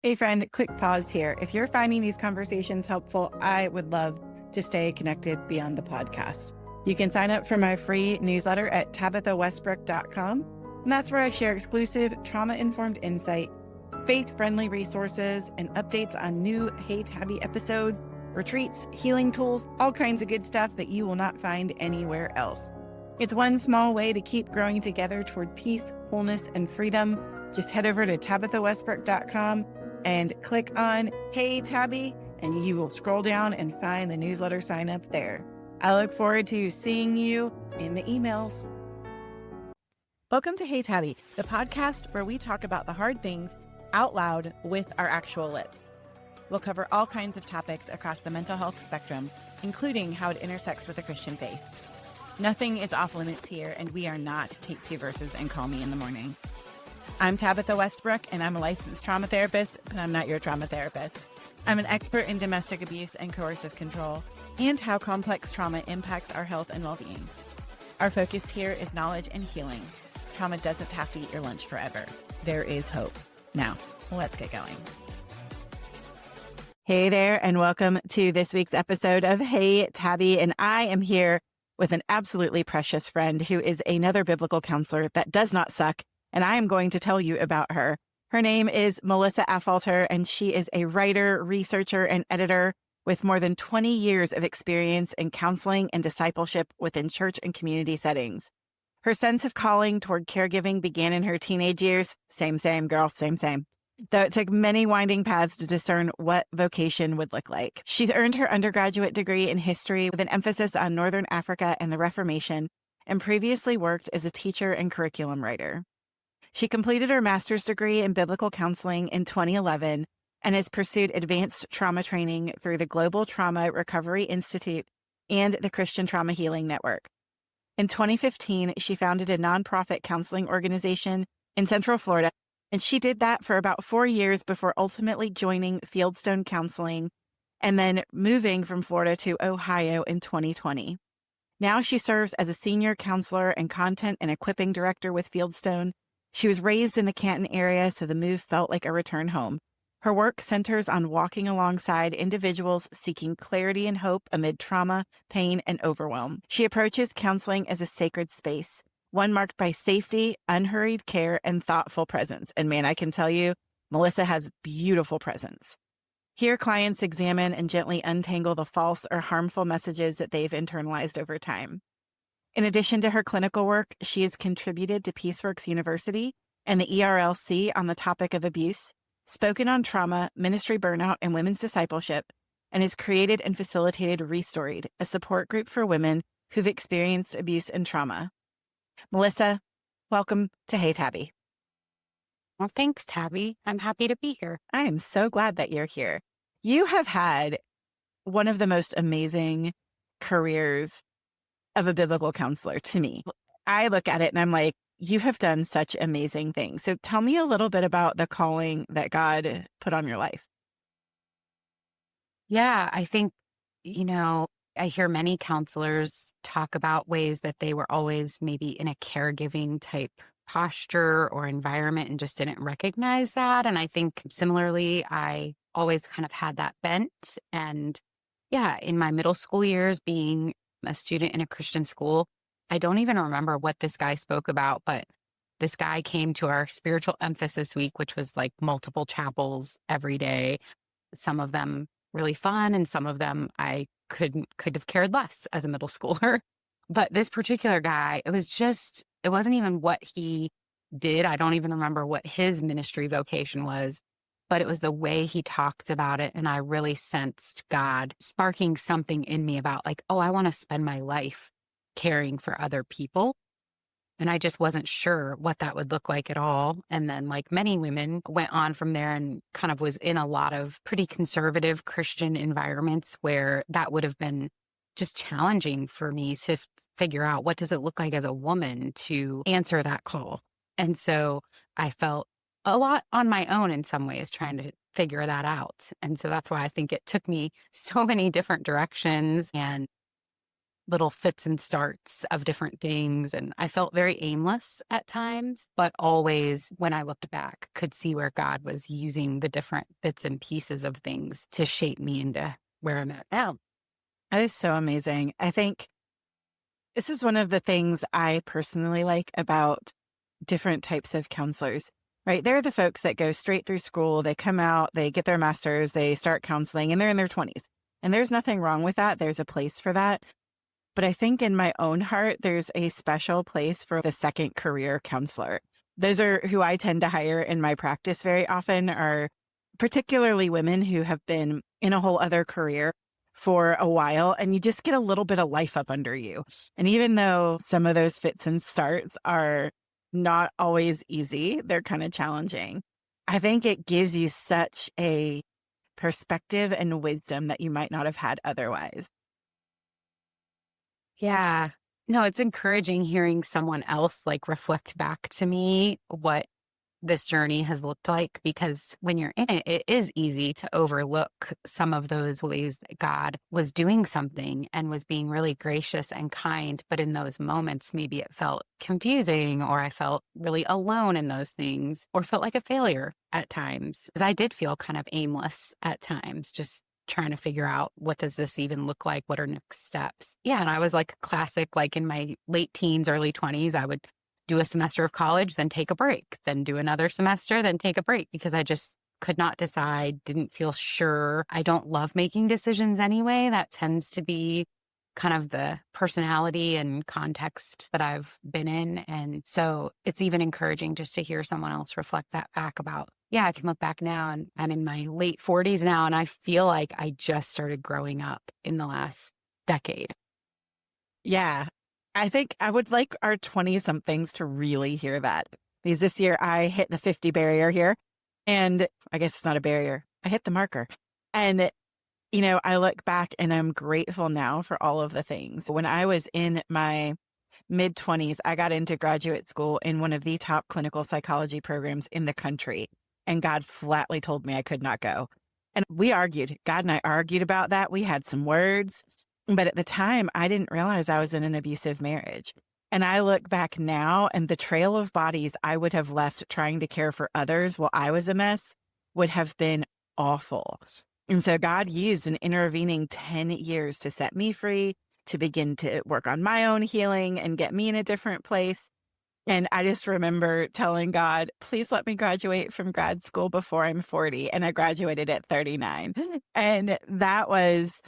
Hey friend, quick pause here. If you're finding these conversations helpful, I would love to stay connected beyond the podcast. You can sign up for my free newsletter at tabithawestbrook.com. And that's where I share exclusive trauma-informed insight, faith-friendly resources, and updates on new Hey Tabi episodes, retreats, healing tools, all kinds of good stuff that you will not find anywhere else. It's one small way to keep growing together toward peace, wholeness, and freedom. Just head over to tabithawestbrook.com and click on Hey Tabi, and you will scroll down and find the newsletter sign up there. I look forward to seeing you in the emails. Welcome to Hey Tabi, the podcast where we talk about the hard things out loud with our actual lips. We'll cover all kinds of topics across the mental health spectrum, including how it intersects with the Christian faith. Nothing is off limits here, and we are not take two verses and call me in the morning. I'm Tabitha Westbrook, and I'm a licensed trauma therapist, but I'm not your trauma therapist. I'm an expert in domestic abuse and coercive control, and how complex trauma impacts our health and well-being. Our focus here is knowledge and healing. Trauma doesn't have to eat your lunch forever. There is hope. Now, let's get going. Hey there, and welcome to this week's episode of Hey Tabi, and I am here with an absolutely precious friend who is another biblical counselor that does not suck, and I am going to tell you about her. Her name is Melissa Affolter, and she is a writer, researcher, and editor with more than 20 years of experience in counseling and discipleship within church and community settings. Her sense of calling toward caregiving began in her teenage years. Same, girl, same. Though it took many winding paths to discern what vocation would look like. She's earned her undergraduate degree in history with an emphasis on Northern Africa and the Reformation, and previously worked as a teacher and curriculum writer. She completed her master's degree in biblical counseling in 2011 and has pursued advanced trauma training through the Global Trauma Recovery Institute and the Christian Trauma Healing Network. In 2015, she founded a nonprofit counseling organization in Central Florida, and she did that for about 4 years before ultimately joining Fieldstone Counseling and then moving from Florida to Ohio in 2020. Now she serves as a senior counselor and content and equipping director with Fieldstone. She was raised in the Canton area, so the move felt like a return home. Her work centers on walking alongside individuals seeking clarity and hope amid trauma, pain, and overwhelm. She approaches counseling as a sacred space, one marked by safety, unhurried care, and thoughtful presence. And man, I can tell you, Melissa has beautiful presence. Here, clients examine and gently untangle the false or harmful messages that they've internalized over time. In addition to her clinical work, she has contributed to Peaceworks University and the ERLC on the topic of abuse, spoken on trauma, ministry burnout, and women's discipleship, and has created and facilitated Restoried, a support group for women who've experienced abuse and trauma. Melissa, welcome to Hey Tabi. Well, thanks, Tabi. I'm happy to be here. I am so glad that you're here. You have had one of the most amazing careers of a biblical counselor to me. I look at it and I'm like, you have done such amazing things. So tell me a little bit about the calling that God put on your life. Yeah, I think, I hear many counselors talk about ways that they were always maybe in a caregiving type posture or environment and just didn't recognize that. And I think similarly, I always kind of had that bent. And yeah, in my middle school years, being a student in a Christian school, I don't even remember what this guy spoke about, but this guy came to our spiritual emphasis week, which was like multiple chapels every day. Some of them really fun, and some of them I could have cared less as a middle schooler. But this particular guy, it wasn't even what he did. I don't even remember what his ministry vocation was, but it was the way he talked about it. And I really sensed God sparking something in me about like, oh, I want to spend my life caring for other people. And I just wasn't sure what that would look like at all. And then like many women went on from there and kind of was in a lot of pretty conservative Christian environments where that would have been just challenging for me to figure out what does it look like as a woman to answer that call. And so I felt a lot on my own in some ways trying to figure that out. And so that's why I think it took me so many different directions. And little fits and starts of different things. And I felt very aimless at times, but always when I looked back, could see where God was using the different bits and pieces of things to shape me into where I'm at now. That is so amazing. I think this is one of the things I personally like about different types of counselors, right? They're the folks that go straight through school, they come out, they get their master's, they start counseling, and they're in their 20s. And there's nothing wrong with that. There's a place for that. But I think in my own heart, there's a special place for the second career counselor. Those are who I tend to hire in my practice very often, are particularly women who have been in a whole other career for a while, and you just get a little bit of life up under you. And even though some of those fits and starts are not always easy, they're kind of challenging. I think it gives you such a perspective and wisdom that you might not have had otherwise. Yeah. No, it's encouraging hearing someone else like reflect back to me what this journey has looked like, because when you're in it, it is easy to overlook some of those ways that God was doing something and was being really gracious and kind. But in those moments, maybe it felt confusing, or I felt really alone in those things, or felt like a failure at times. Because I did feel kind of aimless at times, just trying to figure out, what does this even look like? What are next steps? Yeah. And I was like classic, like in my late teens, early 20s, I would do a semester of college, then take a break, then do another semester, then take a break, because I just could not decide, didn't feel sure. I don't love making decisions anyway. That tends to be kind of the personality and context that I've been in. And so it's even encouraging just to hear someone else reflect that back about, yeah, I can look back now and I'm in my late 40s now, and I feel like I just started growing up in the last decade. Yeah. I think I would like our 20 somethings to really hear that, because this year I hit the 50 barrier here, and I guess it's not a barrier. I hit the marker. And, I look back and I'm grateful now for all of the things. When I was in my mid 20s, I got into graduate school in one of the top clinical psychology programs in the country. And God flatly told me I could not go. And we argued. God and I argued about that. We had some words. But at the time, I didn't realize I was in an abusive marriage. And I look back now, and the trail of bodies I would have left trying to care for others while I was a mess would have been awful. And so God used an intervening 10 years to set me free, to begin to work on my own healing and get me in a different place. And I just remember telling God, please let me graduate from grad school before I'm 40. And I graduated at 39. And that was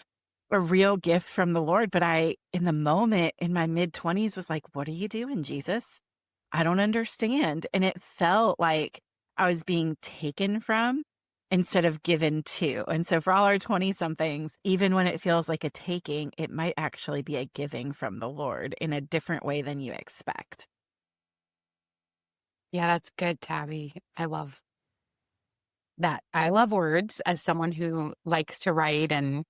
a real gift from the Lord. But I, in the moment in my mid 20s, was like, what are you doing, Jesus? I don't understand. And it felt like I was being taken from instead of given to. And so for all our 20 somethings, even when it feels like a taking, it might actually be a giving from the Lord in a different way than you expect. Yeah, that's good, Tabby. I love that. I love words as someone who likes to write and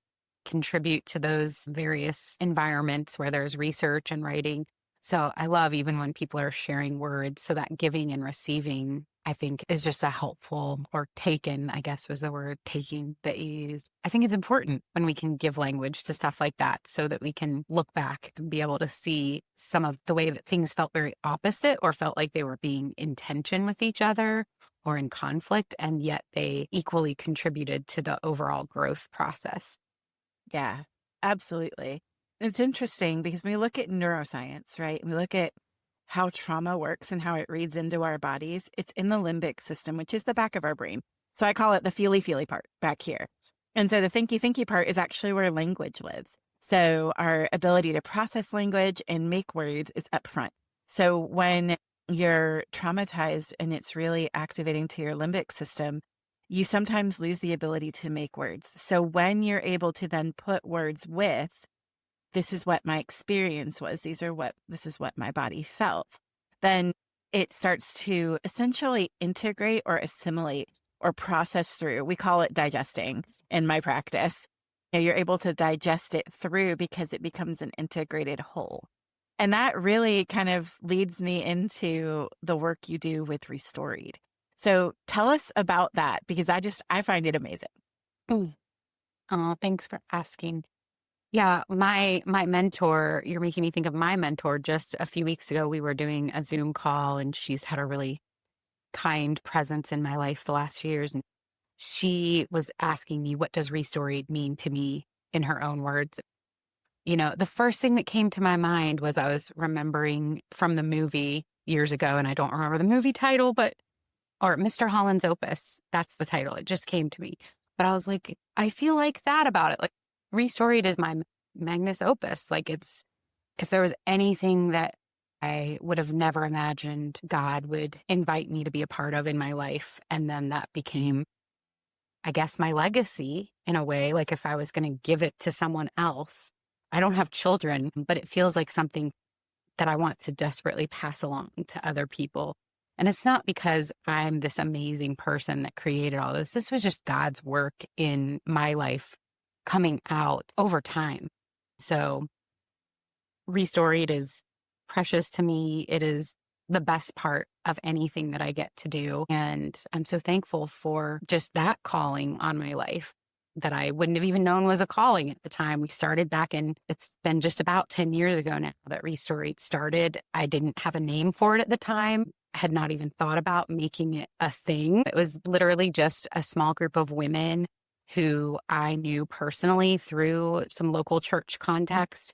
contribute to those various environments where there's research and writing. So I love even when people are sharing words. So that giving and receiving, I think, is just a helpful, or taken, I guess was the word, taking, that you used. I think it's important when we can give language to stuff like that, so that we can look back and be able to see some of the way that things felt very opposite, or felt like they were being in tension with each other or in conflict, and yet they equally contributed to the overall growth process. Yeah, absolutely. It's interesting because when we look at neuroscience, right? We look at how trauma works and how it reads into our bodies. It's in the limbic system, which is the back of our brain. So I call it the feely part back here. And so the thinky part is actually where language lives. So our ability to process language and make words is up front. So when you're traumatized and it's really activating to your limbic system, you sometimes lose the ability to make words. So when you're able to then put words with, this is what my experience was, this is what my body felt, then it starts to essentially integrate or assimilate or process through. We call it digesting in my practice. You're able to digest it through because it becomes an integrated whole. And that really kind of leads me into the work you do with Restoried. So tell us about that, because I find it amazing. Oh, thanks for asking. Yeah, my mentor, you're making me think of my mentor. Just a few weeks ago, we were doing a Zoom call, and she's had a really kind presence in my life the last few years. And she was asking me, what does Restoried mean to me in her own words? The first thing that came to my mind was I was remembering from the movie years ago, and I don't remember the movie title, or Mr. Holland's Opus. That's the title. It just came to me. But I was like, I feel like that about it. Like, Restoried is my magnus opus. Like, if there was anything that I would have never imagined God would invite me to be a part of in my life. And then that became, I guess, my legacy in a way. Like, if I was going to give it to someone else, I don't have children, but it feels like something that I want to desperately pass along to other people. And it's not because I'm this amazing person that created all this. This was just God's work in my life coming out over time. So Restoried is precious to me. It is the best part of anything that I get to do. And I'm so thankful for just that calling on my life that I wouldn't have even known was a calling at the time. We started back it's been just about 10 years ago now that Restoried started. I didn't have a name for it at the time. I had not even thought about making it a thing. It was literally just a small group of women who I knew personally through some local church context.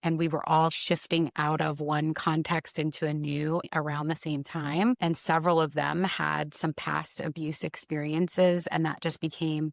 And we were all shifting out of one context into a new around the same time. And several of them had some past abuse experiences. And that just became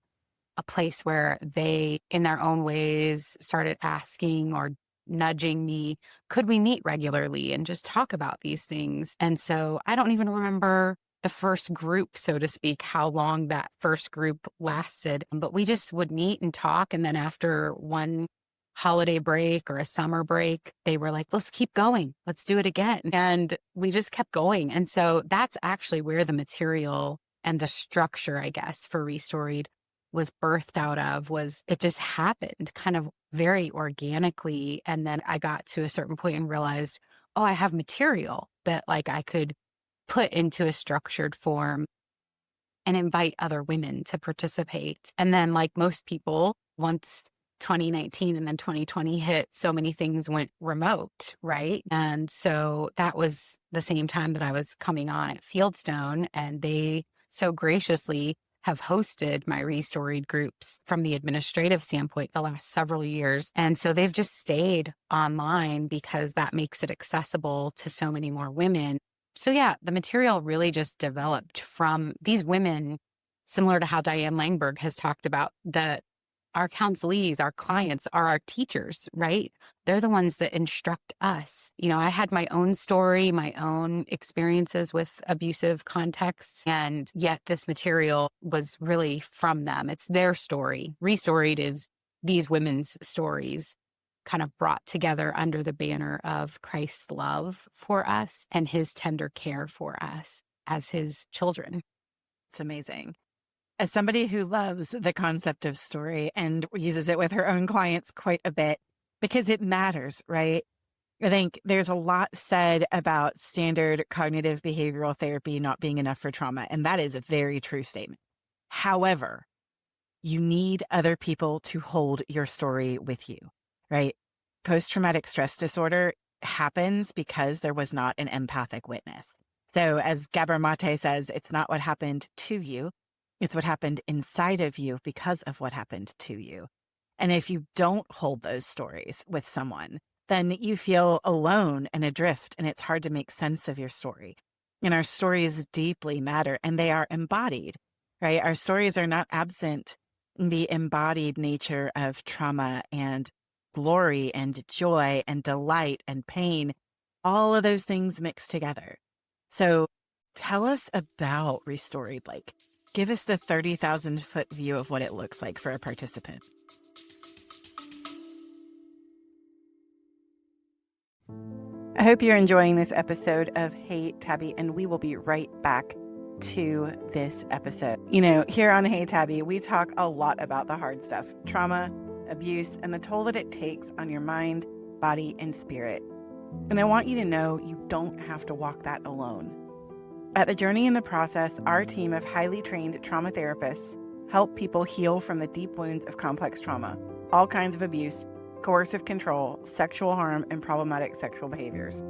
a place where they, in their own ways, started asking or nudging me, could we meet regularly and just talk about these things? And so I don't even remember the first group, so to speak, how long that first group lasted. But we just would meet and talk. And then after one holiday break or a summer break, they were like, let's keep going. Let's do it again. And we just kept going. And so that's actually where the material and the structure, I guess, for Restoried was birthed out of. Was it just happened kind of very organically. And then I got to a certain point and realized, oh, I have material that like I could put into a structured form and invite other women to participate. And then, like most people, once 2019 and then 2020 hit, so many things went remote, right? And so that was the same time that I was coming on at Fieldstone, and they so graciously have hosted my Restoried groups from the administrative standpoint the last several years. And so they've just stayed online because that makes it accessible to so many more women. So yeah, the material really just developed from these women, similar to how Diane Langberg has talked about that our counselees, our clients are our teachers, right? They're the ones that instruct us. I had my own story, my own experiences with abusive contexts, and yet this material was really from them. It's their story. Restoried is these women's stories kind of brought together under the banner of Christ's love for us and his tender care for us as his children. It's amazing. As somebody who loves the concept of story and uses it with her own clients quite a bit because it matters, right? I think there's a lot said about standard cognitive behavioral therapy not being enough for trauma, and that is a very true statement. However, you need other people to hold your story with you, right? Post-traumatic stress disorder happens because there was not an empathic witness. So as Gabor Mate says, it's not what happened to you. It's what happened inside of you because of what happened to you. And if you don't hold those stories with someone, then you feel alone and adrift, and it's hard to make sense of your story. And our stories deeply matter, and they are embodied, right? Our stories are not absent the embodied nature of trauma and glory and joy and delight and pain, all of those things mixed together. So tell us about Restoried. Like, give us the 30,000-foot view of what it looks like for a participant. I hope you're enjoying this episode of Hey Tabi, and we will be right back to this episode. Here on Hey Tabi, we talk a lot about the hard stuff, trauma, abuse, and the toll that it takes on your mind, body, and spirit. And I want you to know you don't have to walk that alone. At The Journey in the Process, our team of highly trained trauma therapists help people heal from the deep wounds of complex trauma, all kinds of abuse, coercive control, sexual harm, and problematic sexual behaviors.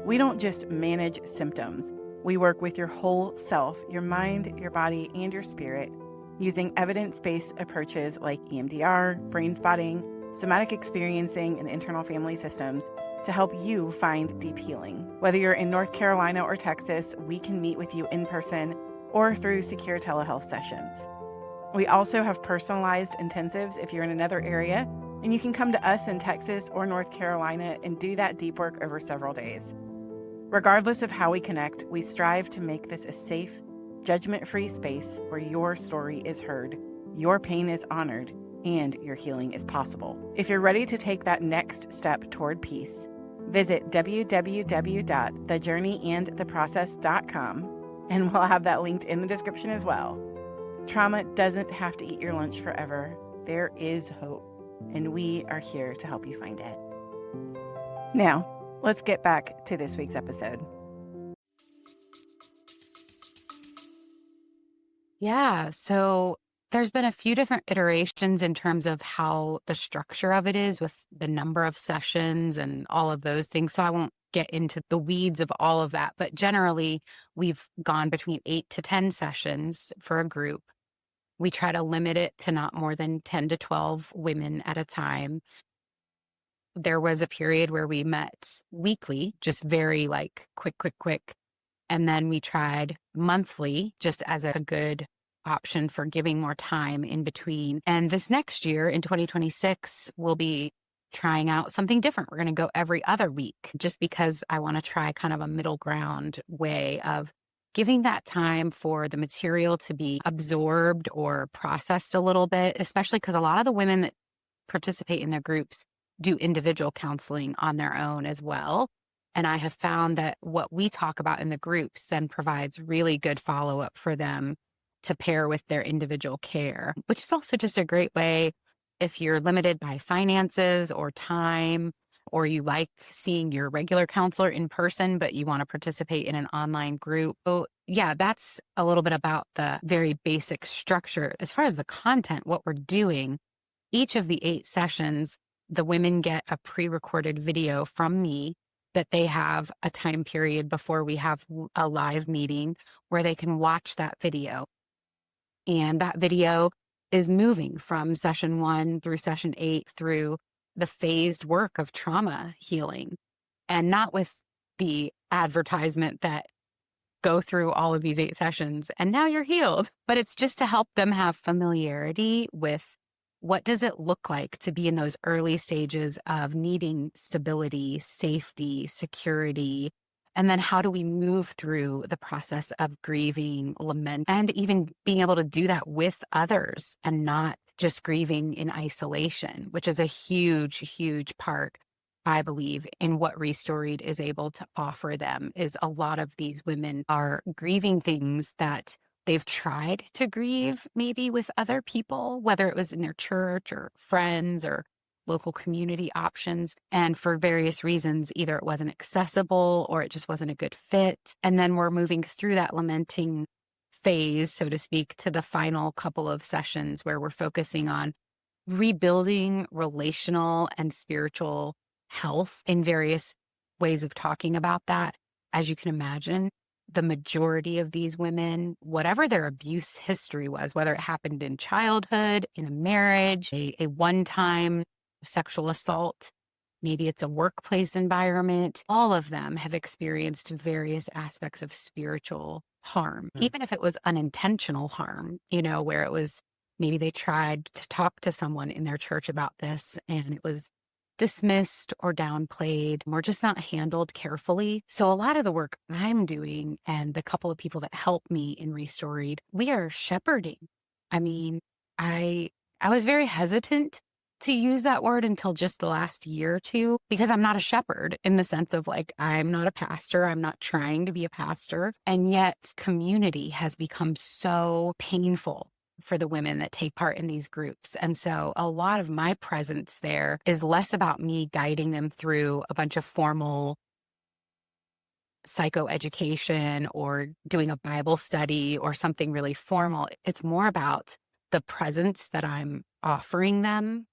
We don't just manage symptoms. We work with your whole self, your mind, your body, and your spirit, using evidence-based approaches like EMDR, brain spotting, somatic experiencing, and internal family systems to help you find deep healing. Whether you're in North Carolina or Texas, we can meet with you in person or through secure telehealth sessions. We also have personalized intensives if you're in another area, and you can come to us in Texas or North Carolina and do that deep work over several days. Regardless of how we connect, we strive to make this a safe, judgment-free space where your story is heard, your pain is honored, and your healing is possible. If you're ready to take that next step toward peace, visit www.thejourneyandtheprocess.com, and we'll have that linked in the description as well. Trauma doesn't have to eat your lunch forever. There is hope, and we are here to help you find it. Now, let's get back to this week's episode. Yeah. So there's been a few different iterations in terms of how the structure of it is with the number of sessions and all of those things. So I won't get into the weeds of all of that. But generally, we've gone between 8 to 10 sessions for a group. We try to limit it to not more than 10 to 12 women at a time. There was a period where we met weekly, just very like quick. And then we tried monthly just as a good option for giving more time in between. And this next year in 2026, we'll be trying out something different. We're going to go every other week just because I want to try kind of a middle ground way of giving that time for the material to be absorbed or processed a little bit, especially because a lot of the women that participate in their groups do individual counseling on their own as well. And I have found that what we talk about in the groups then provides really good follow-up for them to pair with their individual care, which is also just a great way if you're limited by finances or time, or you like seeing your regular counselor in person, but you want to participate in an online group. So yeah, that's a little bit about the very basic structure. As far as the content, what we're doing, each of the 8 sessions, the women get a pre-recorded video from me that they have a time period before we have a live meeting where they can watch that video. And that video is moving from session 1 through session 8 through the phased work of trauma healing, and not with the advertisement that go through all of these 8 sessions and now you're healed, but it's just to help them have familiarity with what does it look like to be in those early stages of needing stability, safety, security, and then how do we move through the process of grieving, lament, and even being able to do that with others and not just grieving in isolation, which is a huge part, I believe, in what Restoried is able to offer them. Is a lot of these women are grieving things that they've tried to grieve maybe with other people, whether it was in their church or friends or local community options. And for various reasons, either it wasn't accessible or it just wasn't a good fit. And then we're moving through that lamenting phase, so to speak, to the final couple of sessions where we're focusing on rebuilding relational and spiritual health in various ways of talking about that. As you can imagine, the majority of these women, whatever their abuse history was, whether it happened in childhood, in a marriage, a one-time sexual assault, maybe it's a workplace environment, all of them have experienced various aspects of spiritual harm, even if it was unintentional harm, where it was maybe they tried to talk to someone in their church about this and it was dismissed or downplayed or just not handled carefully. So a lot of the work I'm doing and the couple of people that help me in Restoried, we are shepherding. I mean, I was very hesitant to use that word until just the last year or two, because I'm not a shepherd in the sense of like, I'm not a pastor. I'm not trying to be a pastor. And yet community has become so painful for the women that take part in these groups. And so a lot of my presence there is less about me guiding them through a bunch of formal psychoeducation or doing a Bible study or something really formal. It's more about the presence that I'm offering them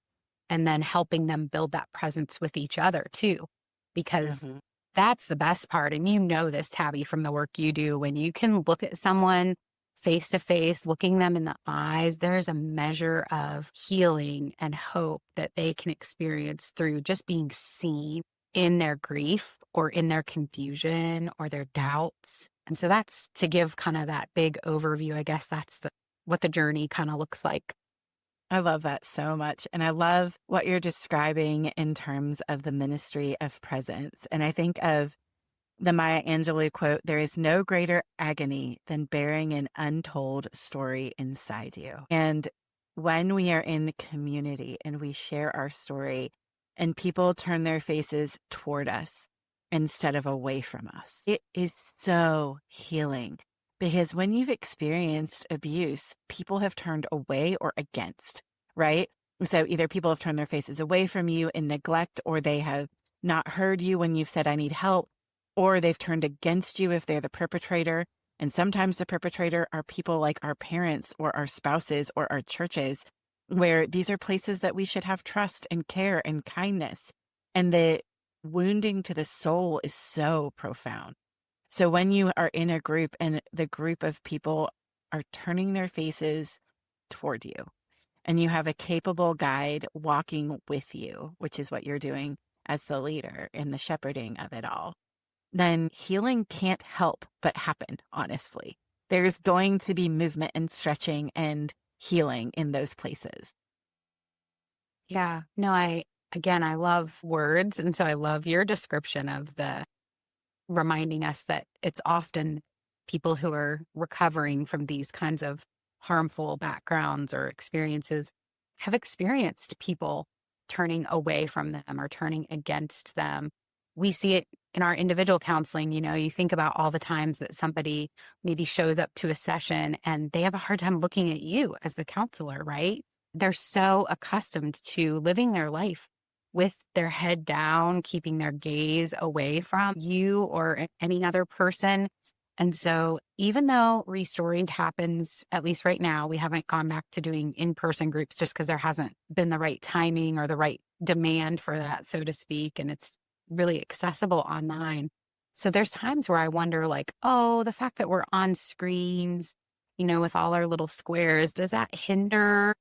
and then helping them build that presence with each other too, because Mhm. that's the best part. And you know this, Tabby, from the work you do. When you can look at someone face to face, looking them in the eyes, there's a measure of healing and hope that they can experience through just being seen in their grief or in their confusion or their doubts. And so that's to give kind of that big overview. I guess that's what the journey kind of looks like. I love that so much. And I love what you're describing in terms of the ministry of presence. And I think of the Maya Angelou quote, there is no greater agony than bearing an untold story inside you. And when we are in community and we share our story and people turn their faces toward us instead of away from us, it is so healing. Because when you've experienced abuse, people have turned away or against, right? So either people have turned their faces away from you in neglect, or they have not heard you when you've said, I need help, or they've turned against you if they're the perpetrator. And sometimes the perpetrator are people like our parents or our spouses or our churches, where these are places that we should have trust and care and kindness. And the wounding to the soul is so profound. So when you are in a group and the group of people are turning their faces toward you, and you have a capable guide walking with you, which is what you're doing as the leader in the shepherding of it all, then healing can't help but happen, honestly. There's going to be movement and stretching and healing in those places. Yeah. No, I love words. And so I love your description of the reminding us that it's often people who are recovering from these kinds of harmful backgrounds or experiences have experienced people turning away from them or turning against them. We see it in our individual counseling. You think about all the times that somebody maybe shows up to a session and they have a hard time looking at you as the counselor, right? They're so accustomed to living their life with their head down, keeping their gaze away from you or any other person. And so even though Restoried happens, at least right now, we haven't gone back to doing in-person groups just because there hasn't been the right timing or the right demand for that, so to speak. And it's really accessible online. So there's times where I wonder, like, oh, the fact that we're on screens, with all our little squares, does that hinder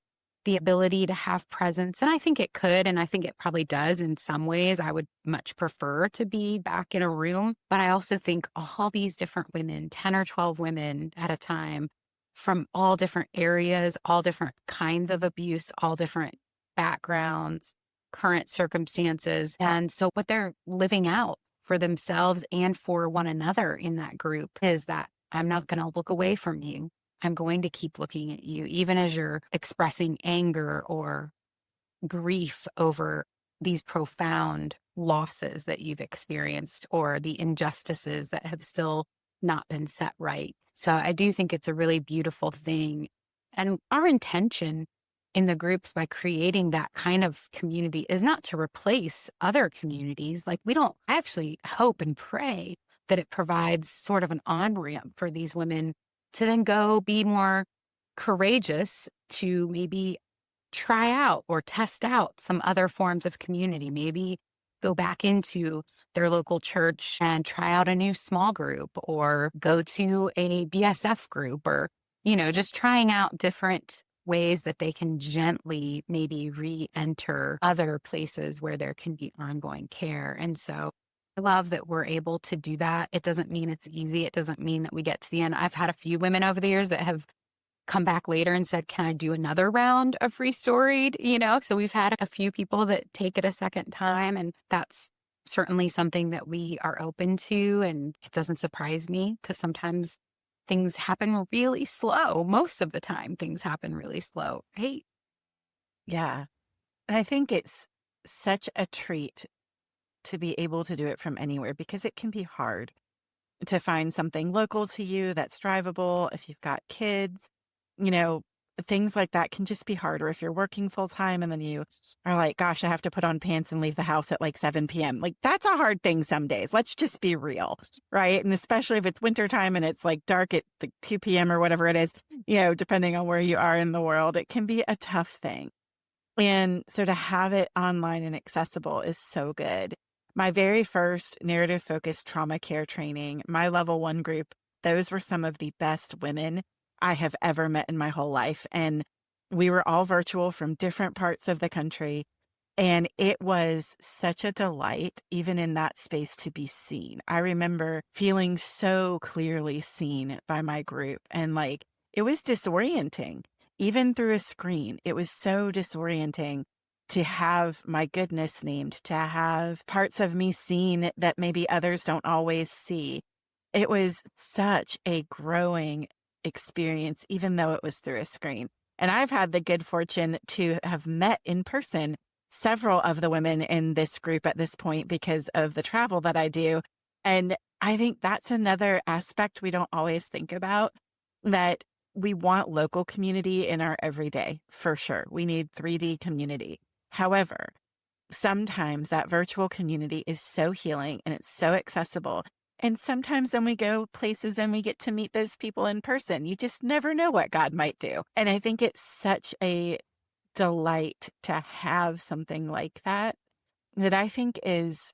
the ability to have presence? And I think it could, and I think it probably does in some ways. I would much prefer to be back in a room, but I also think all these different women, 10 or 12 women at a time from all different areas, all different kinds of abuse, all different backgrounds, current circumstances. And so what they're living out for themselves and for one another in that group is that I'm not going to look away from you. I'm going to keep looking at you, even as you're expressing anger or grief over these profound losses that you've experienced or the injustices that have still not been set right. So I do think it's a really beautiful thing. And our intention in the groups by creating that kind of community is not to replace other communities. Like I actually hope and pray that it provides sort of an on-ramp for these women to then go be more courageous to maybe try out or test out some other forms of community, maybe go back into their local church and try out a new small group or go to a BSF group or, just trying out different ways that they can gently maybe re-enter other places where there can be ongoing care. And so I love that we're able to do that. It doesn't mean it's easy. It doesn't mean that we get to the end. I've had a few women over the years that have come back later and said, can I do another round of Restoried? So we've had a few people that take it a second time, and that's certainly something that we are open to. And it doesn't surprise me because sometimes things happen really slow. Most of the time, things happen really slow, right? Yeah. And I think it's such a treat to be able to do it from anywhere, because it can be hard to find something local to you that's drivable. If you've got kids, you know, things like that can just be harder. If you're working full time and then you are like, gosh, I have to put on pants and leave the house at like 7 p.m. Like, that's a hard thing some days. Let's just be real, right? And especially if it's wintertime and it's like dark at like 2 p.m. or whatever it is, depending on where you are in the world, it can be a tough thing. And so to have it online and accessible is so good. My very first narrative focused trauma care training, my level one group, those were some of the best women I have ever met in my whole life. And we were all virtual from different parts of the country. And it was such a delight, even in that space, to be seen. I remember feeling so clearly seen by my group, and like it was disorienting, even through a screen. It was so disorienting to have my goodness named, to have parts of me seen that maybe others don't always see. It was such a growing experience, even though it was through a screen. And I've had the good fortune to have met in person several of the women in this group at this point because of the travel that I do. And I think that's another aspect we don't always think about, that we want local community in our everyday, for sure. We need 3D community. However, sometimes that virtual community is so healing and it's so accessible. And sometimes then we go places and we get to meet those people in person. You just never know what God might do. And I think it's such a delight to have something like that, that I think is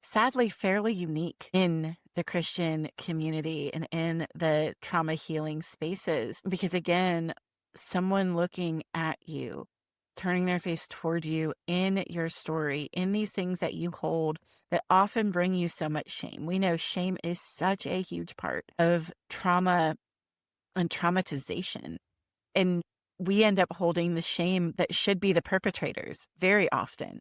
sadly fairly unique in the Christian community and in the trauma healing spaces. Because again, someone looking at you, turning their face toward you in your story, in these things that you hold that often bring you so much shame. We know shame is such a huge part of trauma and traumatization. And we end up holding the shame that should be the perpetrators very often.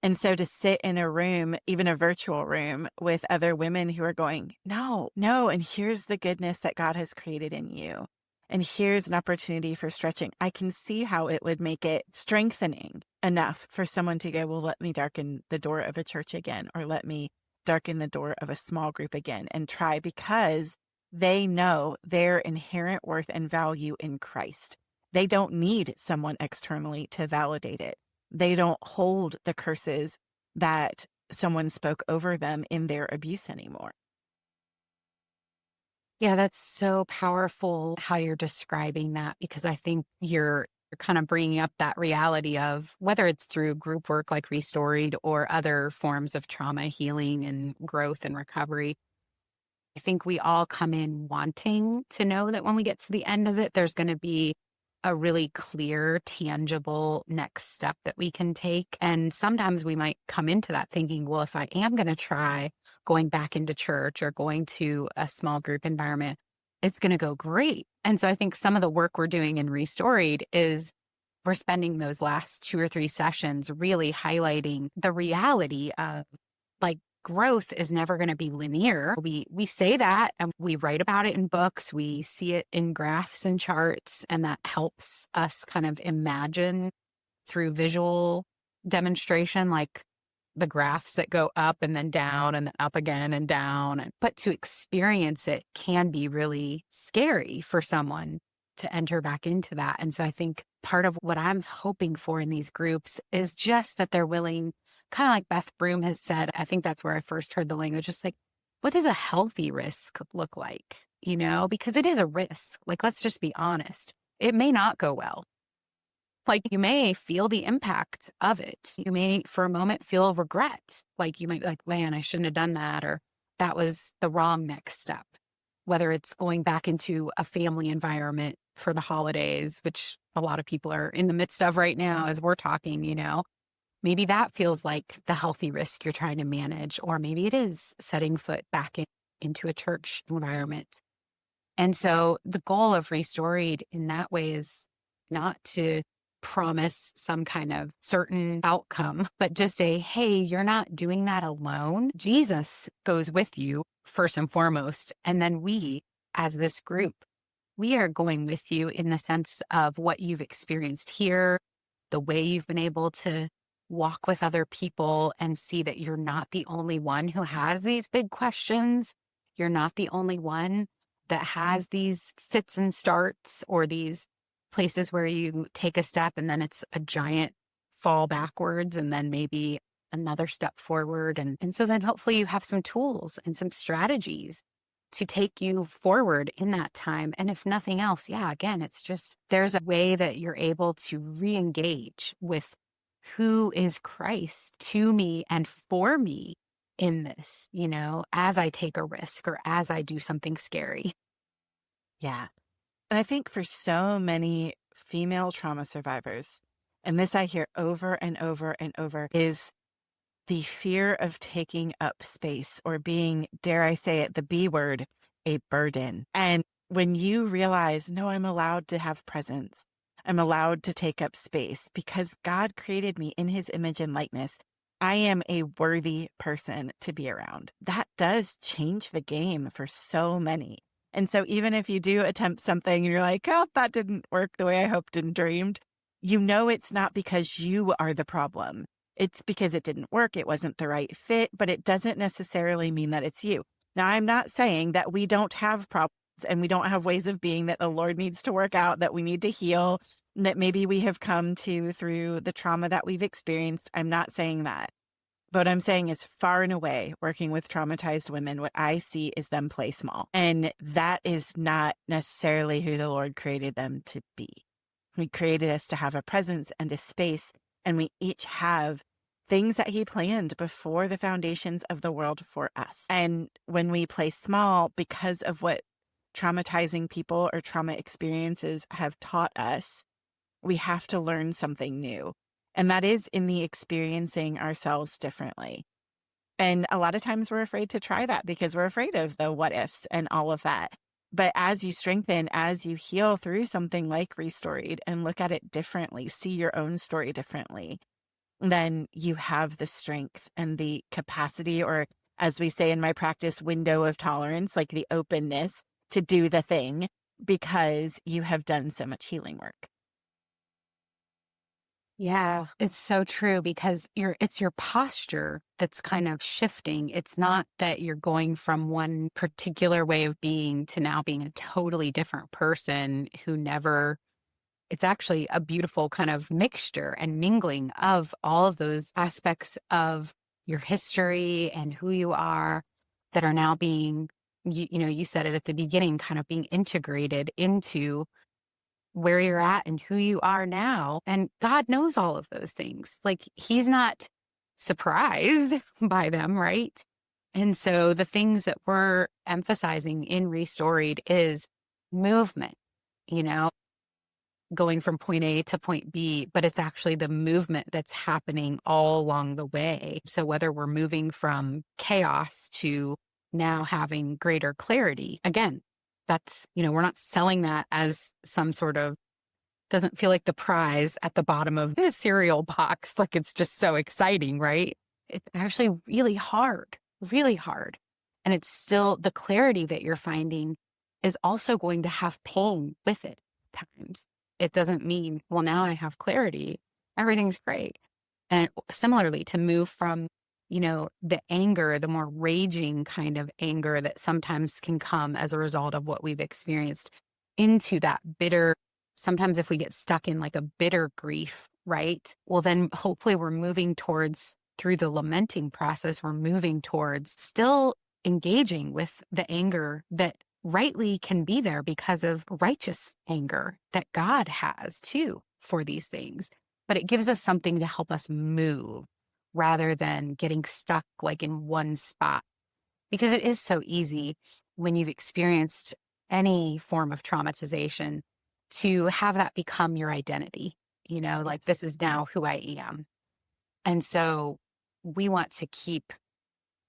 And so to sit in a room, even a virtual room, with other women who are going, no, no, and here's the goodness that God has created in you. And here's an opportunity for stretching. I can see how it would make it strengthening enough for someone to go, well, let me darken the door of a church again, or let me darken the door of a small group again and try, because they know their inherent worth and value in Christ. They don't need someone externally to validate it. They don't hold the curses that someone spoke over them in their abuse anymore. Yeah, that's so powerful how you're describing that, because I think you're kind of bringing up that reality of whether it's through group work like Restoried or other forms of trauma healing and growth and recovery. I think we all come in wanting to know that when we get to the end of it, there's going to be a really clear, tangible next step that we can take. And sometimes we might come into that thinking, well, if I am going to try going back into church or going to a small group environment, it's going to go great. And so I think some of the work we're doing in Restoried is we're spending those last 2 or 3 sessions really highlighting the reality of, like, growth is never going to be linear. We say that and we write about it in books. We see it in graphs and charts, and that helps us kind of imagine through visual demonstration, like the graphs that go up and then down and then up again and down. But to experience it can be really scary for someone to enter back into that. And so I think part of what I'm hoping for in these groups is just that they're willing, kind of like Beth Broom has said. I think that's where I first heard the language, just like, what does a healthy risk look like? Because it is a risk. Like, let's just be honest. It may not go well. Like, you may feel the impact of it. You may, for a moment, feel regret. Like, you might be like, man, I shouldn't have done that, or that was the wrong next step. Whether it's going back into a family environment for the holidays, which a lot of people are in the midst of right now as we're talking. Maybe that feels like the healthy risk you're trying to manage, or maybe it is setting foot back into a church environment. And so the goal of Restoried in that way is not to promise some kind of certain outcome, but just say, hey, you're not doing that alone. Jesus goes with you first and foremost. And then we, as this group, we are going with you in the sense of what you've experienced here, the way you've been able to walk with other people and see that you're not the only one who has these big questions. You're not the only one that has these fits and starts, or these places where you take a step and then it's a giant fall backwards and then maybe another step forward. And so then hopefully you have some tools and some strategies to take you forward in that time. And if nothing else, yeah, again, it's just there's a way that you're able to re-engage with who is Christ to me and for me in this, as I take a risk or as I do something scary. Yeah. And I think for so many female trauma survivors, and this I hear over and over and over, is the fear of taking up space or being, dare I say it, the B word, a burden. And when you realize, no, I'm allowed to have presence, I'm allowed to take up space because God created me in his image and likeness. I am a worthy person to be around. That does change the game for so many. And so even if you do attempt something and you're like, oh, that didn't work the way I hoped and dreamed, it's not because you are the problem. It's because it didn't work. It wasn't the right fit, but it doesn't necessarily mean that it's you. Now, I'm not saying that we don't have problems and we don't have ways of being that the Lord needs to work out, that we need to heal, that maybe we have come to through the trauma that we've experienced. I'm not saying that. But what I'm saying is far and away, working with traumatized women, what I see is them play small. And that is not necessarily who the Lord created them to be. He created us to have a presence and a space, and we each have things that he planned before the foundations of the world for us. And when we play small because of what traumatizing people or trauma experiences have taught us, we have to learn something new. And that is in the experiencing ourselves differently. And a lot of times we're afraid to try that because we're afraid of the what ifs and all of that. But as you strengthen, as you heal through something like Restoried and look at it differently, see your own story differently, then you have the strength and the capacity, or as we say in my practice, window of tolerance, like the openness to do the thing because you have done so much healing work. Yeah, it's so true because it's your posture that's kind of shifting. It's not that you're going from one particular way of being to now being a totally different person who never, it's actually a beautiful kind of mixture and mingling of all of those aspects of your history and who you are that are now being, you said it at the beginning, kind of being integrated into where you're at and who you are now. And God knows all of those things. Like he's not surprised by them, right? And so the things that we're emphasizing in Restoried is movement, you know, going from point A to point B, but it's actually the movement that's happening all along the way. So whether we're moving from chaos to now having greater clarity, again, that's, we're not selling that as some sort of doesn't feel like the prize at the bottom of the cereal box. Like it's just so exciting, right? It's actually really hard, really hard. And it's still the clarity that you're finding is also going to have pain with it at times. It doesn't mean, well, now I have clarity, everything's great. And similarly, to move from, the anger, the more raging kind of anger that sometimes can come as a result of what we've experienced into that bitter. Sometimes if we get stuck in like a bitter grief, right? Well, then hopefully we're moving towards, through the lamenting process, we're moving towards still engaging with the anger that rightly can be there because of righteous anger that God has too for these things. But it gives us something to help us move rather than getting stuck like in one spot. Because it is so easy when you've experienced any form of traumatization to have that become your identity, like this is now who I am. And so we want to keep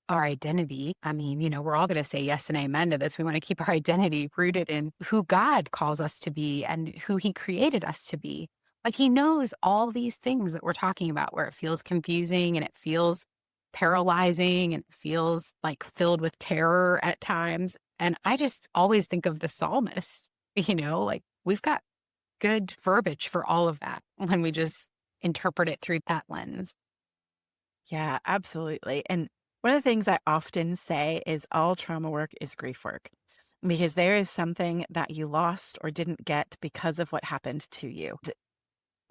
our identity. I mean, we're all going to say yes and amen to this. We want to keep our identity rooted in who God calls us to be and who he created us to be. But he knows all these things that we're talking about where it feels confusing and it feels paralyzing and it feels like filled with terror at times. And I just always think of the psalmist, like we've got good verbiage for all of that when we just interpret it through that lens. Yeah, absolutely. And one of the things I often say is all trauma work is grief work because there is something that you lost or didn't get because of what happened to you.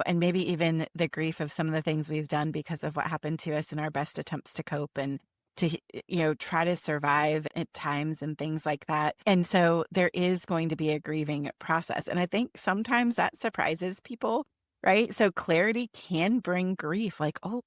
And maybe even the grief of some of the things we've done because of what happened to us in our best attempts to cope and to, try to survive at times and things like that. And so there is going to be a grieving process. And I think sometimes that surprises people, right? So clarity can bring grief, like, oh,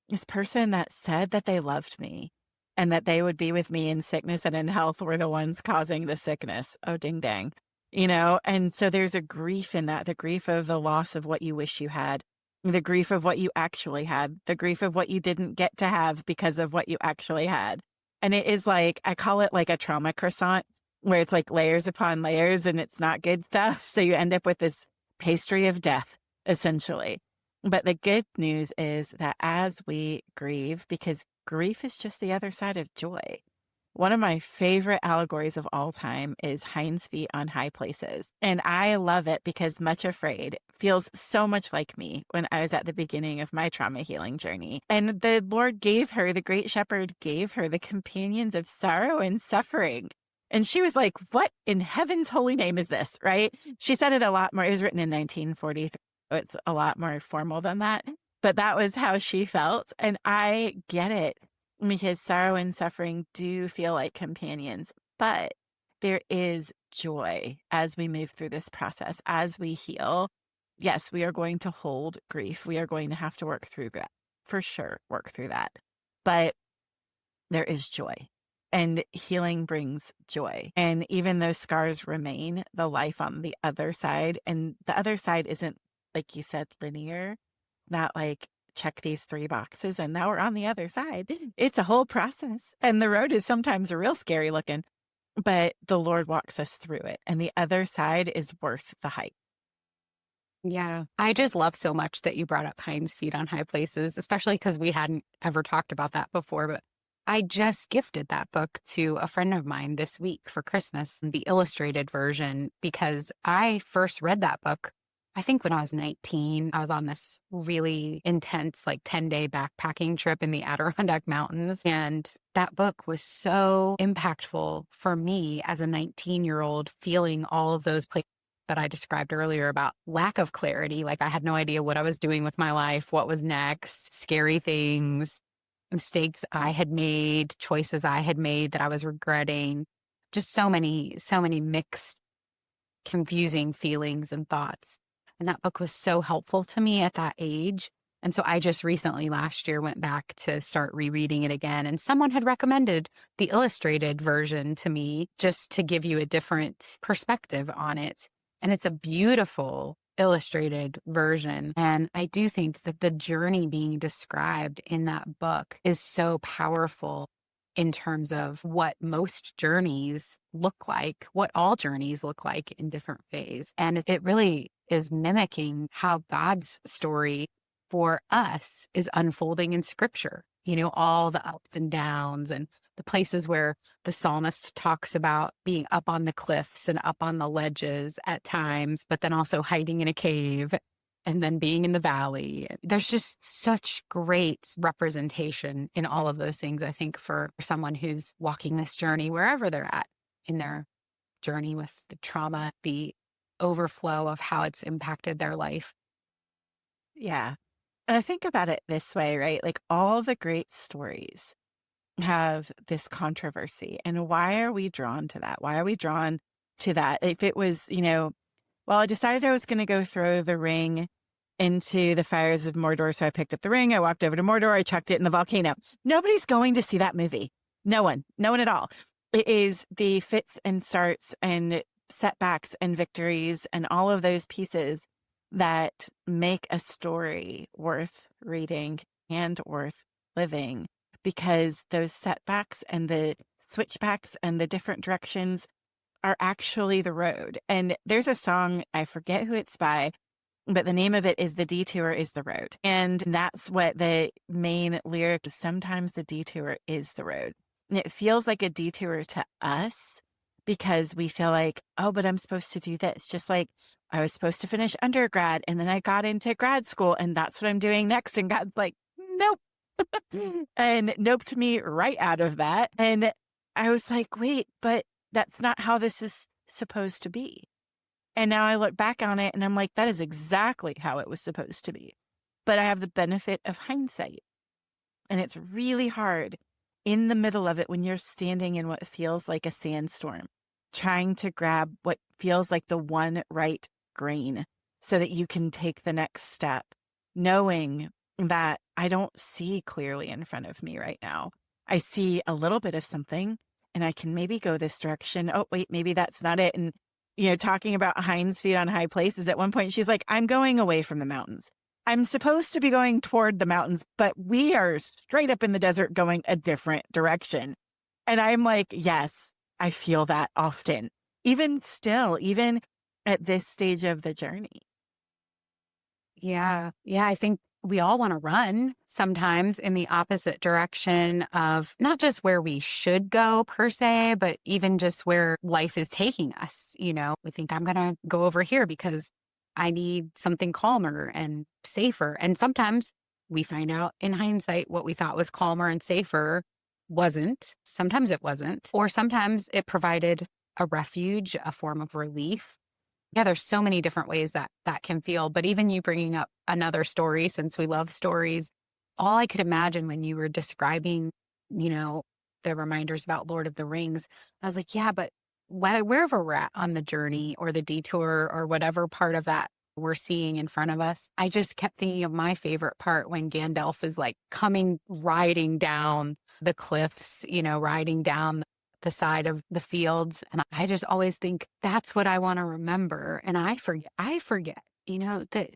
this person that said that they loved me and that they would be with me in sickness and in health were the ones causing the sickness. Oh, ding dang. And so there's a grief in that, the grief of the loss of what you wish you had, the grief of what you actually had, the grief of what you didn't get to have because of what you actually had. And it is like, I call it like a trauma croissant, where it's like layers upon layers and it's not good stuff. So you end up with this pastry of death, essentially. But the good news is that as we grieve, because grief is just the other side of joy. One of my favorite allegories of all time is Hind's feet on high places. And I love it because Much Afraid feels so much like me when I was at the beginning of my trauma healing journey. And the Lord gave her, the great shepherd gave her the companions of sorrow and suffering. And she was like, what in heaven's holy name is this, right? She said it a lot more. It was written in 1943. So it's a lot more formal than that. But that was how she felt. And I get it, because sorrow and suffering do feel like companions. But there is joy as we move through this process, as we heal. Yes, we are going to hold grief. We are going to have to work through that, for sure, work through that. But there is joy. And healing brings joy. And even though scars remain, the life on the other side, and the other side isn't, like you said, linear, not like check these 3 boxes and now we're on the other side. It's a whole process. And the road is sometimes real scary looking, but the Lord walks us through it. And the other side is worth the hike. Yeah. I just love so much that you brought up Hind's feet on high places, especially because we hadn't ever talked about that before. But I just gifted that book to a friend of mine this week for Christmas, the illustrated version, because I first read that book, I think when I was 19. I was on this really intense, like 10-day backpacking trip in the Adirondack Mountains. And that book was so impactful for me as a 19-year-old, feeling all of those places that I described earlier about lack of clarity. Like I had no idea what I was doing with my life, what was next, scary things, mistakes I had made, choices I had made that I was regretting, just so many mixed, confusing feelings and thoughts. And that book was so helpful to me at that age. And so I just recently last year went back to start rereading it again. And someone had recommended the illustrated version to me just to give you a different perspective on it. And it's a beautiful illustrated version. And I do think that the journey being described in that book is so powerful in terms of what most journeys look like, what all journeys look like in different ways. And it really is mimicking how God's story for us is unfolding in scripture. All the ups and downs and the places where the psalmist talks about being up on the cliffs and up on the ledges at times, but then also hiding in a cave and then being in the valley. There's just such great representation in all of those things, I think, for someone who's walking this journey wherever they're at in their journey with the trauma, the overflow of how it's impacted their life. Yeah. And I think about it this way, right? Like all the great stories have this controversy. And why are we drawn to that? Why are we drawn to that? If it was, well, I decided I was going to go throw the ring into the fires of Mordor. So I picked up the ring. I walked over to Mordor. I chucked it in the volcano. Nobody's going to see that movie. No one at all. It is the fits and starts and setbacks and victories and all of those pieces that make a story worth reading and worth living, because those setbacks and the switchbacks and the different directions are actually the road. And there's a song, I forget who it's by, but the name of it is The Detour is the Road. And that's what the main lyric is. Sometimes the detour is the road. And it feels like a detour to us because we feel like, oh, but I'm supposed to do this. Just like I was supposed to finish undergrad and then I got into grad school and that's what I'm doing next. And God's like, nope. And noped me right out of that. And I was like, wait, but that's not how this is supposed to be. And now I look back on it and I'm like, that is exactly how it was supposed to be. But I have the benefit of hindsight. And it's really hard in the middle of it, when you're standing in what feels like a sandstorm, trying to grab what feels like the one right grain so that you can take the next step, knowing that I don't see clearly in front of me right now. I see a little bit of something and I can maybe go this direction. Oh, wait, maybe that's not it. And, talking about hinds feet on high places, at one point she's like, I'm going away from the mountains. I'm supposed to be going toward the mountains, but we are straight up in the desert going a different direction. And I'm like, yes, I feel that often, even still, even at this stage of the journey. Yeah. Yeah. I think we all want to run sometimes in the opposite direction of not just where we should go per se, but even just where life is taking us. We think I'm going to go over here because I need something calmer and safer. And sometimes we find out in hindsight what we thought was calmer and safer wasn't. Sometimes it wasn't. Or sometimes it provided a refuge, a form of relief. Yeah, there's so many different ways that can feel. But even you bringing up another story, since we love stories, all I could imagine when you were describing, the reminders about Lord of the Rings, I was like, yeah, but wherever we're at on the journey or the detour or whatever part of that we're seeing in front of us, I just kept thinking of my favorite part when Gandalf is like riding down the cliffs, riding down the side of the fields. And I just always think that's what I want to remember. And I forget, that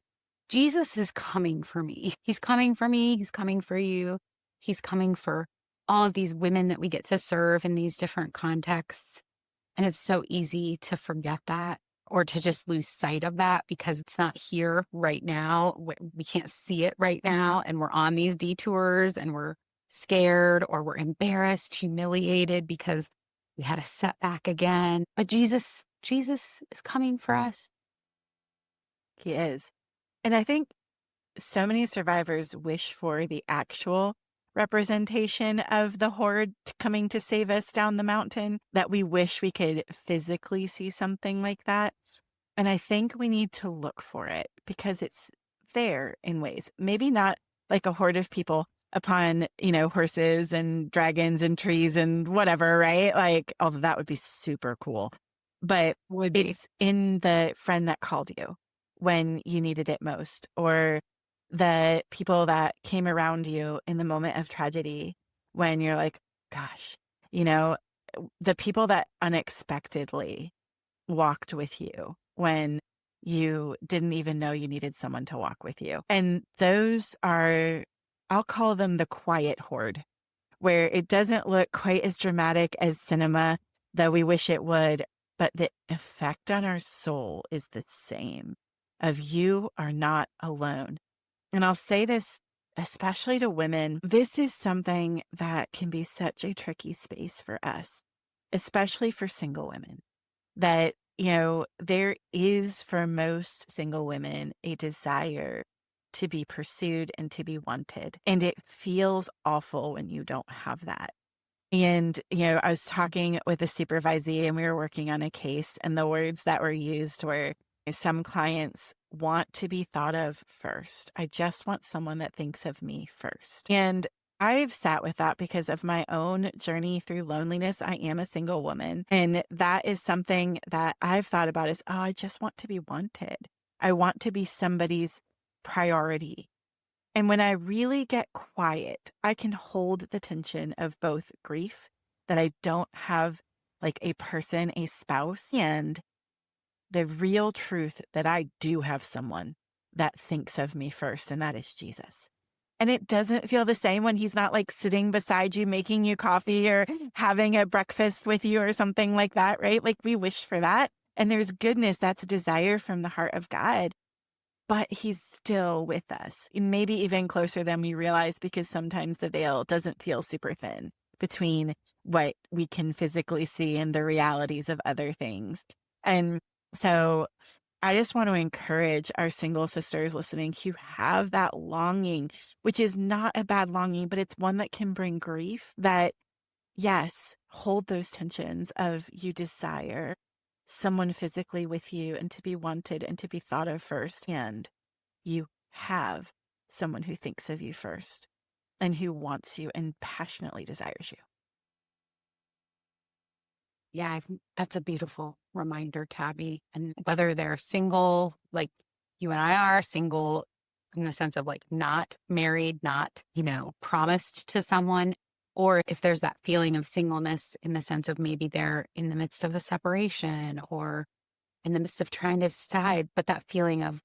Jesus is coming for me. He's coming for me. He's coming for you. He's coming for all of these women that we get to serve in these different contexts. And it's so easy to forget that or to just lose sight of that because it's not here right now. We can't see it right now. And we're on these detours and we're scared or we're embarrassed, humiliated because we had a setback again. But Jesus is coming for us. He is. And I think so many survivors wish for the actual representation of the horde coming to save us down the mountain, that we wish we could physically see something like that. And I think we need to look for it because it's there in ways, maybe not like a horde of people upon, horses and dragons and trees and whatever, right? Like, although that would be super cool. But Would be. it's in the friend that called you when you needed it most, or the people that came around you in the moment of tragedy when you're like, gosh, the people that unexpectedly walked with you when you didn't even know you needed someone to walk with you. And those are, I'll call them the quiet horde, where it doesn't look quite as dramatic as cinema, though we wish it would, but the effect on our soul is the same of you are not alone. And I'll say this especially to women, this is something that can be such a tricky space for us, especially for single women, that, there is for most single women a desire to be pursued and to be wanted. And it feels awful when you don't have that. And, I was talking with a supervisee and we were working on a case, and the words that were used were, some clients want to be thought of first. I just want someone that thinks of me first. And I've sat with that because of my own journey through loneliness. I am a single woman. And that is something that I've thought about is, I just want to be wanted. I want to be somebody's priority. And when I really get quiet, I can hold the tension of both grief that I don't have like a person, a spouse, and the real truth that I do have someone that thinks of me first, and that is Jesus. And it doesn't feel the same when he's not like sitting beside you, making you coffee or having a breakfast with you or something like that, right? Like we wish for that. And there's goodness, that's a desire from the heart of God. But he's still with us, maybe even closer than we realize, because sometimes the veil doesn't feel super thin between what we can physically see and the realities of other things. And so I just want to encourage our single sisters listening who have that longing, which is not a bad longing, but it's one that can bring grief, that yes, hold those tensions of you desire someone physically with you and to be wanted and to be thought of first. And you have someone who thinks of you first. and who wants you and passionately desires you. Yeah, that's a beautiful reminder, Tabby. And whether they're single, like you and I are single in the sense of like not married, not, promised to someone, or if there's that feeling of singleness in the sense of maybe they're in the midst of a separation or in the midst of trying to decide, but that feeling of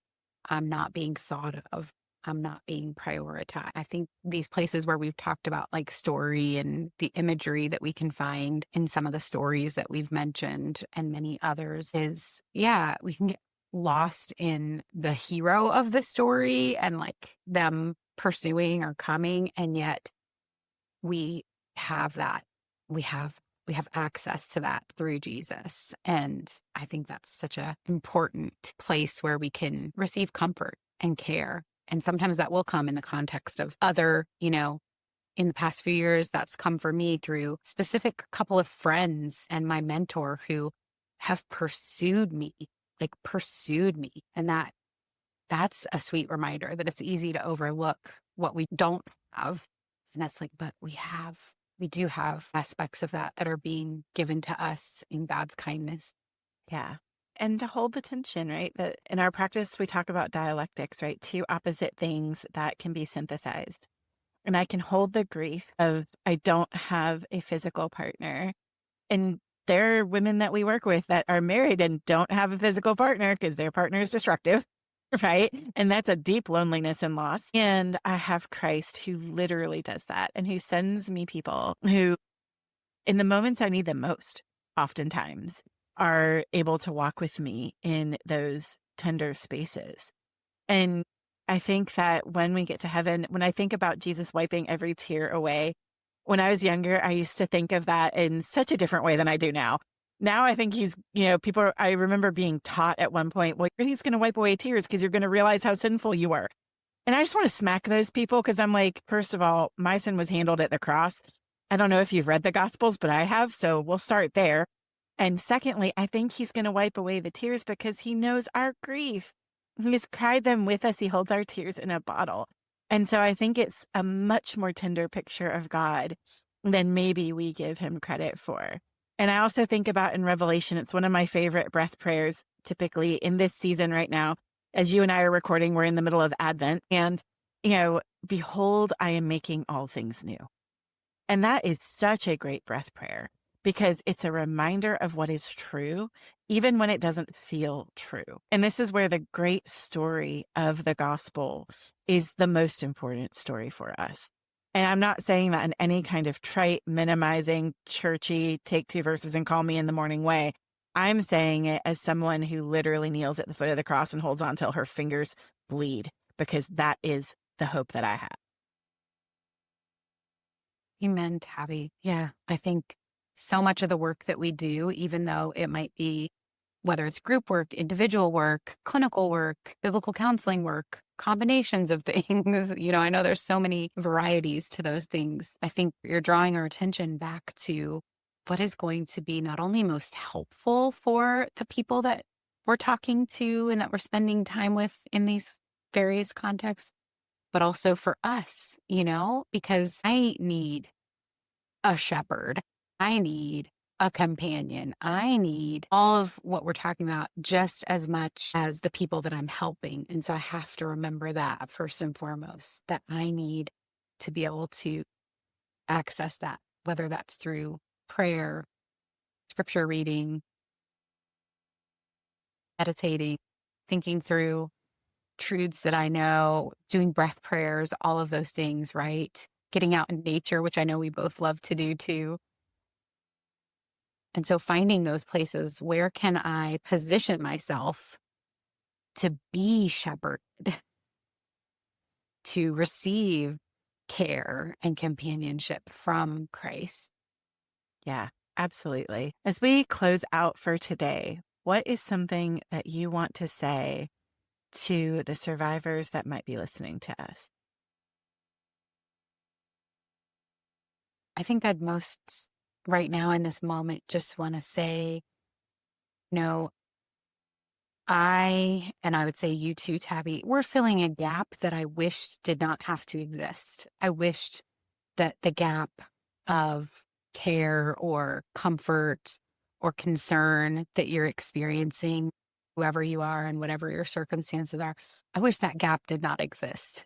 I'm not being thought of, I'm not being prioritized. I think these places where we've talked about like story and the imagery that we can find in some of the stories that we've mentioned and many others is, yeah, we can get lost in the hero of the story and like them pursuing or coming. And yet we have that. We have we have access to that through Jesus. And I think that's such a important place where we can receive comfort and care. And sometimes that will come in the context of other, in the past few years, that's come for me through specific couple of friends and my mentor who have pursued me, like pursued me. And that's a sweet reminder that it's easy to overlook what we don't have. And that's like, but we do have aspects of that are being given to us in God's kindness. Yeah. And to hold the tension, right? That in our practice, we talk about dialectics, right? Two opposite things that can be synthesized. And I can hold the grief of, I don't have a physical partner. And there are women that we work with that are married and don't have a physical partner because their partner is destructive, right? And that's a deep loneliness and loss. And I have Christ who literally does that and who sends me people who, in the moments I need them most, oftentimes are able to walk with me in those tender spaces. And I think that when we get to heaven, when I think about Jesus wiping every tear away, when I was younger, I used to think of that in such a different way than I do now. Now I think he's, I remember being taught at one point, well, he's going to wipe away tears because you're going to realize how sinful you were. And I just want to smack those people because I'm like, first of all, my sin was handled at the cross. I don't know if you've read the Gospels, but I have. So we'll start there. And secondly, I think he's going to wipe away the tears because he knows our grief. He has cried them with us. He holds our tears in a bottle. And so I think it's a much more tender picture of God than maybe we give him credit for. And I also think about in Revelation, it's one of my favorite breath prayers, typically in this season right now. As you and I are recording, we're in the middle of Advent. And, behold, I am making all things new. And that is such a great breath prayer because it's a reminder of what is true, even when it doesn't feel true. And this is where the great story of the gospel is the most important story for us. And I'm not saying that in any kind of trite, minimizing, churchy, take two verses and call me in the morning way. I'm saying it as someone who literally kneels at the foot of the cross and holds on till her fingers bleed, because that is the hope that I have. Amen, Tabby. Yeah, I think so much of the work that we do, even though it might be whether it's group work, individual work, clinical work, biblical counseling work, combinations of things, I know there's so many varieties to those things. I think you're drawing our attention back to what is going to be not only most helpful for the people that we're talking to and that we're spending time with in these various contexts, but also for us, because I need a shepherd. I need a companion. I need all of what we're talking about just as much as the people that I'm helping. And so I have to remember that first and foremost, that I need to be able to access that, whether that's through prayer, scripture reading, meditating, thinking through truths that I know, doing breath prayers, all of those things, right? Getting out in nature, which I know we both love to do too. And so finding those places, where can I position myself to be shepherded, to receive care and companionship from Christ? Yeah, absolutely. As we close out for today, what is something that you want to say to the survivors that might be listening to us? I think I'd most right now in this moment just want to say, no, I would say you too, Tabby, we're filling a gap that I wished did not have to exist. I wished that the gap of care or comfort or concern that you're experiencing, whoever you are and whatever your circumstances are, I wish that gap did not exist.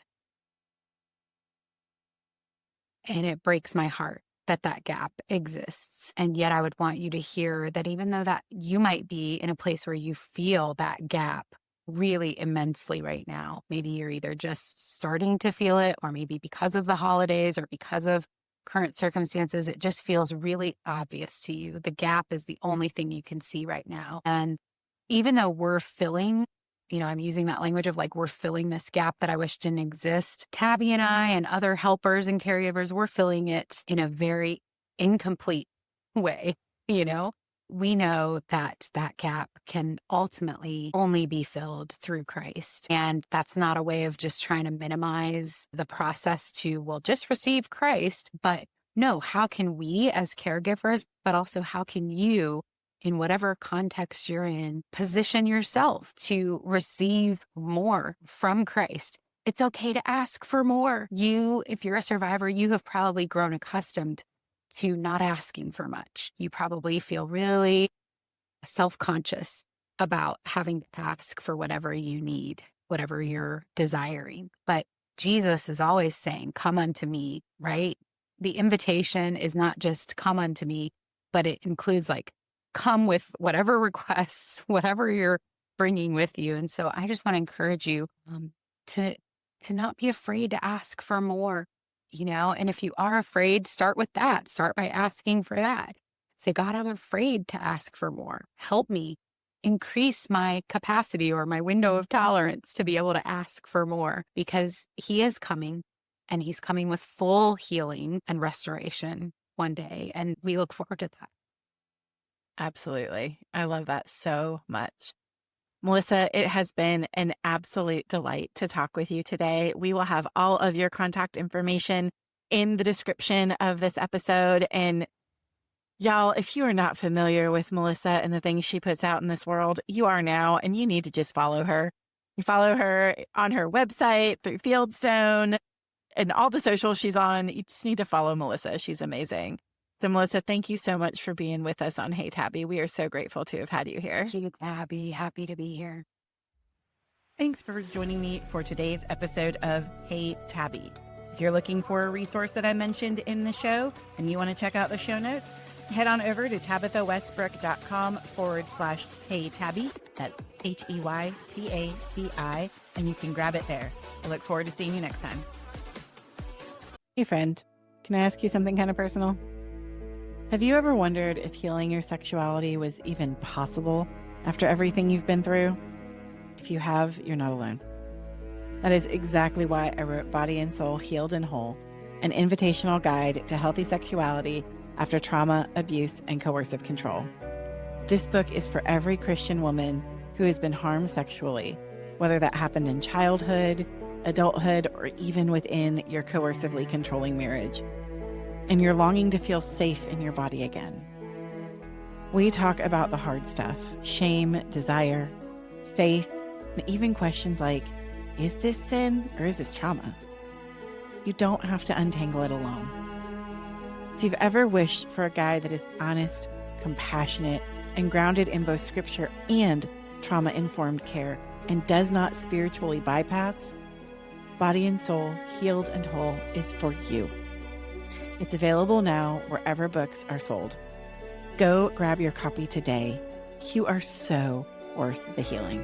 And it breaks my heart that that gap exists. And yet I would want you to hear that even though that you might be in a place where you feel that gap really immensely right now, maybe you're either just starting to feel it, or maybe because of the holidays or because of current circumstances, it just feels really obvious to you. The gap is the only thing you can see right now. And even though we're filling, I'm using that language of like, we're filling this gap that I wish didn't exist. Tabby and I and other helpers and caregivers, we're filling it in a very incomplete way. We know that that gap can ultimately only be filled through Christ. And that's not a way of just trying to minimize the process to, well, just receive Christ. But no, how can we as caregivers, but also how can you, in whatever context you're in, position yourself to receive more from Christ? It's okay to ask for more. If you're a survivor, you have probably grown accustomed to not asking for much. You probably feel really self-conscious about having to ask for whatever you need, whatever you're desiring. But Jesus is always saying, come unto me, right? The invitation is not just come unto me, but it includes like, come with whatever requests, whatever you're bringing with you. And so I just want to encourage you to not be afraid to ask for more, and if you are afraid, start with that. Start by asking for that. Say, God, I'm afraid to ask for more. Help me increase my capacity or my window of tolerance to be able to ask for more, because he is coming, and he's coming with full healing and restoration one day. And we look forward to that. Absolutely. I love that so much. Melissa, it has been an absolute delight to talk with you today. We will have all of your contact information in the description of this episode. And y'all, if you are not familiar with Melissa and the things she puts out in this world, you are now, and you need to just follow her. You follow her on her website, through Fieldstone, and all the socials she's on. You just need to follow Melissa. She's amazing. So, Melissa, thank you so much for being with us on Hey Tabi. We are so grateful to have had you here. Thank you, Tabby. Happy to be here. Thanks for joining me for today's episode of Hey Tabi. If you're looking for a resource that I mentioned in the show and you want to check out the show notes, head on over to tabithawestbrook.com/Hey Tabi. That's HEYTABI, and you can grab it there. I look forward to seeing you next time. Hey, friend, can I ask you something kind of personal? Have you ever wondered if healing your sexuality was even possible after everything you've been through? If you have, you're not alone. That is exactly why I wrote Body and Soul Healed and Whole, an invitational guide to healthy sexuality after trauma, abuse, and coercive control. This book is for every Christian woman who has been harmed sexually, whether that happened in childhood, adulthood, or even within your coercively controlling marriage, and you're longing to feel safe in your body again. We talk about the hard stuff: shame, desire, faith, and even questions like, is this sin or is this trauma? You don't have to untangle it alone. If you've ever wished for a guide that is honest, compassionate, and grounded in both scripture and trauma-informed care, and does not spiritually bypass, Body and Soul Healed and Whole is for you. It's available now wherever books are sold. Go grab your copy today. You are so worth the healing.